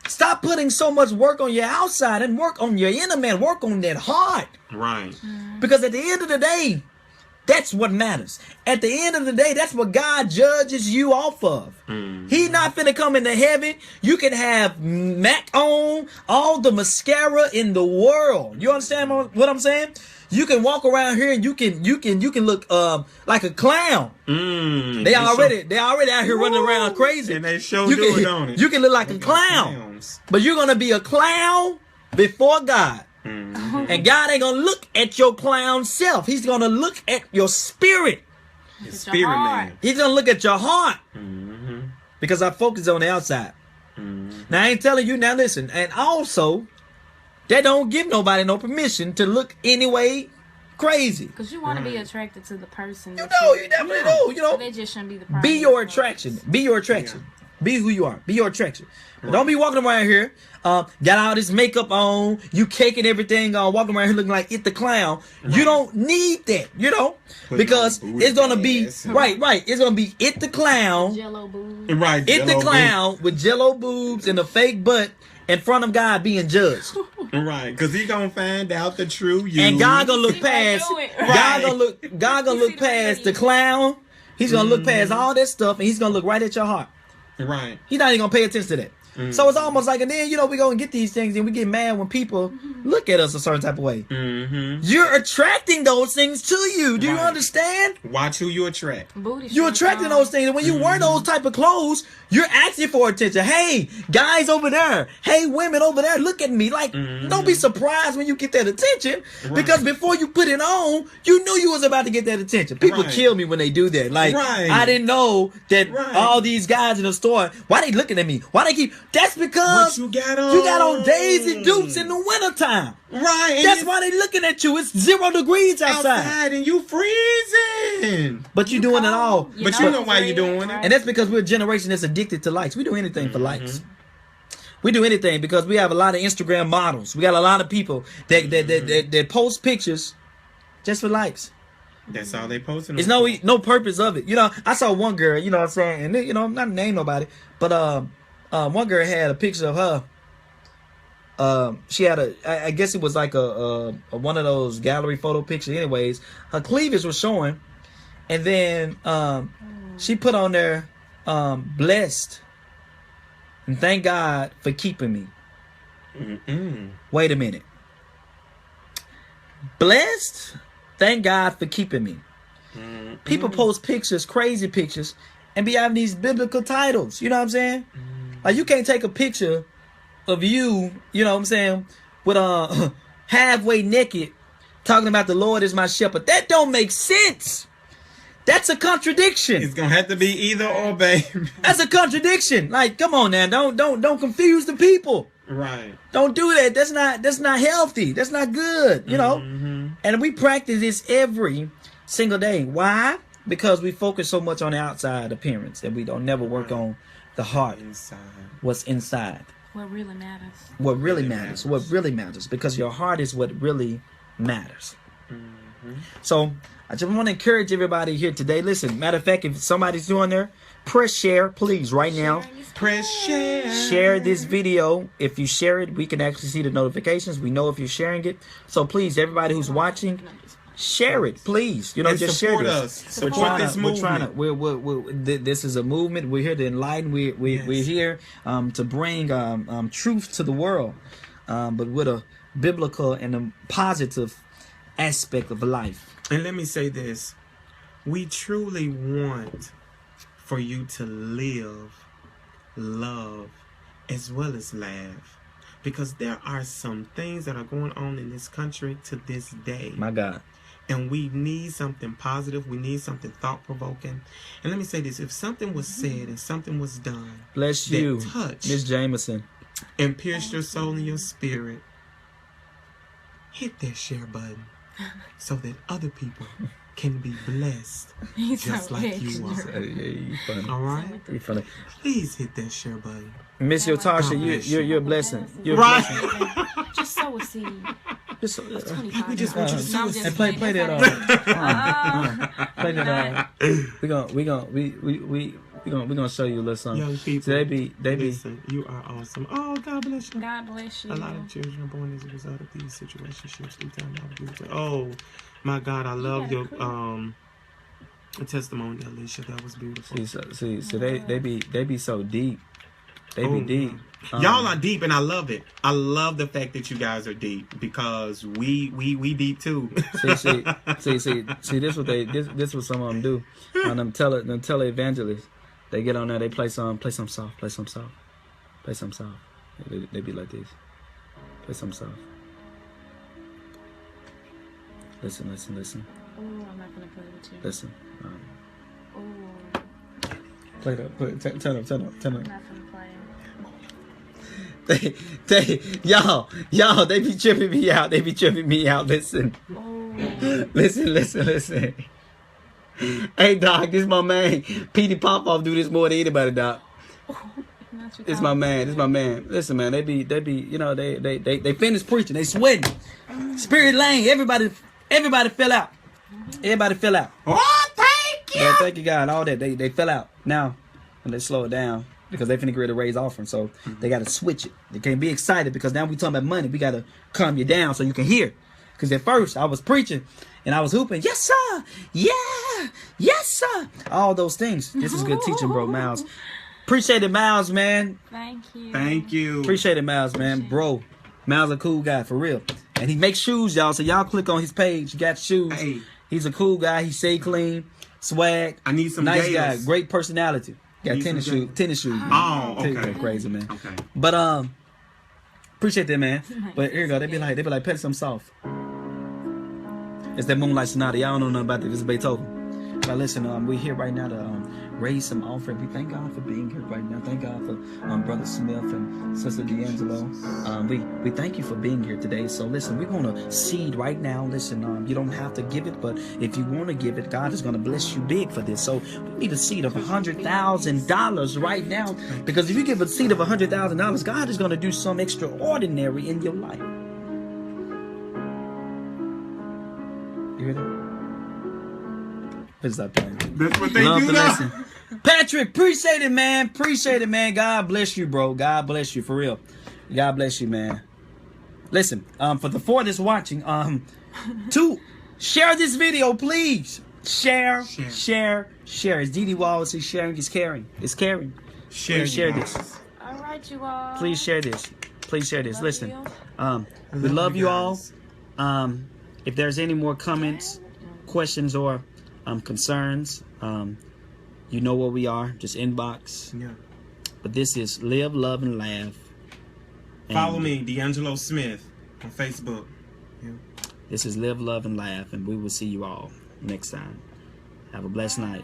stop putting so much work on your outside and work on your inner man. Work on that heart. Right. Because at the end of the day, that's what matters. At the end of the day, that's what God judges you off of. He's not finna come into heaven. You can have MAC on, all the mascara in the world. You understand what I'm saying? You can walk around here and you can look like a clown. They already out here running around crazy. And they do it on it. You can look like a clown, but you're gonna be a clown before God. And God ain't gonna look at your clown self. He's gonna look at your spirit. Your spirit, man. He's gonna look at your heart. Because I focus on the outside. Now I ain't telling you, now listen, and also that don't give nobody no permission to look anyway crazy. Because you want to be attracted to the person. You definitely do. So they just shouldn't be the primary Be your focus. attraction. Be your attraction. Be who you are. Be your attraction. But don't be walking around here, got all this makeup on, you caking everything on, walking around here looking like It the Clown. Right. You don't need that, because it's gonna be right. It's gonna be It the Clown, Jello boobs. Right. It the Clown with jello boobs and a fake butt in front of God being judged. Right, because he gonna find out the true you. And God gonna look past. God gonna look past the clown. He's gonna look past all that stuff, and he's gonna look right at your heart. Right. He's not even gonna pay attention to that. So it's almost like, and then, you know, we go and get these things and we get mad when people look at us a certain type of way. You're attracting those things to you. Do you understand? Watch who you attract. You're attracting those things. And when you wear those type of clothes, you're asking for attention. Hey, guys over there. Hey, women over there. Look at me. Like, don't be surprised when you get that attention. Because before you put it on, you knew you was about to get that attention. People kill me when they do that. Like, I didn't know that all these guys in the store, why they looking at me? Why they keep... That's because you got on Daisy Dukes in the wintertime. Right. That's why they looking at you. It's 0 degrees outside. And you freezing. But you doing it all. But you know why you doing it. And that's because we're a generation that's addicted to likes. We do anything for likes. We do anything because we have a lot of Instagram models. We got a lot of people that post pictures just for likes. That's all they posting. There's no purpose of it. You know, I saw one girl, you know what I'm saying? And, you know, I'm not name nobody. But one girl had a picture of her. She had I guess it was like a one of those gallery photo pictures. Anyways, her cleavage was showing. And then she put on there, blessed. And thank God for keeping me. Wait a minute. Blessed? Thank God for keeping me. People post pictures, crazy pictures, and be having these biblical titles. You know what I'm saying? Like, you can't take a picture of you, you know what I'm saying, with halfway naked, talking about the Lord is my shepherd. That don't make sense. That's a contradiction. It's gonna have to be either or, baby. That's a contradiction. Like, come on now, don't confuse the people. Right. Don't do that. That's not healthy. That's not good. You know. And we practice this every single day. Why? Because we focus so much on the outside appearance that we don't never work on the heart. What's inside. What really matters. What really matters. What really matters. Because your heart is what really matters. So I just want to encourage everybody here today. Listen, matter of fact, if somebody's doing there, press share, please, right now. Press share. Share this video. If you share it, we can actually see the notifications. We know if you're sharing it. So please, everybody who's watching, share it, please. You know, and just support share us. Support this movement. This is a movement. We're here to enlighten. We're here to bring truth to the world, but with a biblical and a positive aspect of life. And let me say this: we truly want for you to live, love, as well as laugh, because there are some things that are going on in this country to this day. My God. And we need something positive. We need something thought-provoking. And let me say this: if something was said and something was done, bless that you, touched Miss Jameson, and pierced your soul and your spirit, hit that share button so that other people can be blessed just like you are. You funny. All right? You funny. Please hit that share button. Miss Yotasha, you're a blessing. You're right. A blessing. Just sow a seed. Just, we just want you to sow a seed. And play that off. Play that off. We're gonna show you a little something. Young people, so they be listen, you are awesome. Oh, God bless you. God bless you. A lot of children are born as a result of these situationships. Oh, my God, I love your testimony, Alicia. That was beautiful. So they be so deep. They be deep. Y'all are deep, and I love it. I love the fact that you guys are deep, because we deep too. see. This what some of them do. On them televangelists, they get on there. They play some soft. They be like this. Play some soft. Listen. Oh, I'm not gonna play with you. Listen. Oh. Play that. Turn up. I'm not gonna play. Y'all, they be tripping me out. Listen. Oh. Listen. Hey, Doc, this my man. Petey Popoff do this more than anybody, Doc. This my man. Listen, man, they be, you know, they finish preaching, they sweating. Spirit lane, everybody fell out. Everybody fell out. Oh, thank you. Yeah, thank you, God. All that they fell out. Now, when they slow it down, because they finna get ready to raise offering, so they got to switch it. They can't be excited because now we talking about money. We got to calm you down so you can hear. Because at first I was preaching and I was hooping, yes sir, yeah, yes sir, all those things. This is good teaching, bro, Miles. Appreciate it, Miles, man. Thank you. Thank you. Appreciate it, Miles, man. Bro, Miles a cool guy, for real. And he makes shoes, y'all. So y'all click on his page. You got shoes. Hey. He's a cool guy. He stay clean, swag. I need some nice gators. guy, great personality. Got Need tennis some shoes. gators. Tennis shoes. Man. Oh, okay. Crazy, man. Okay. But appreciate that, man. But here you go. They be like, pet some soft. It's that Moonlight Sonata. Y'all don't know nothing about it. This is Beethoven. But listen, we're here right now to raise some offering. We thank God for being here right now. Thank God for Brother Smith and Sister D'Angelo. We thank you for being here today. So listen, we're going to seed right now. Listen, you don't have to give it, but if you want to give it, God is going to bless you big for this. So we need a seed of $100,000 right now, because if you give a seed of $100,000, God is going to do some extraordinary in your life. You hear that? Please stop playing. That's what they Love do to now. listen. Patrick, appreciate it, man. Appreciate it, man. God bless you, bro. God bless you, for real. God bless you, man. Listen, for the four that's watching, to share this video, please. Share. As Dee Dee Wallace is sharing, is caring. It's caring. Please share this. All right, you all. Please share this. Please share this. Love Listen, you. we love you all. guys. If there's any more comments, questions, or concerns, you know where we are. Just inbox. Yeah. But this is Live, Love, and Laugh. And Follow me, D'Angelo Smith, on Facebook. Yeah. This is Live, Love, and Laugh, and we will see you all next time. Have a blessed night.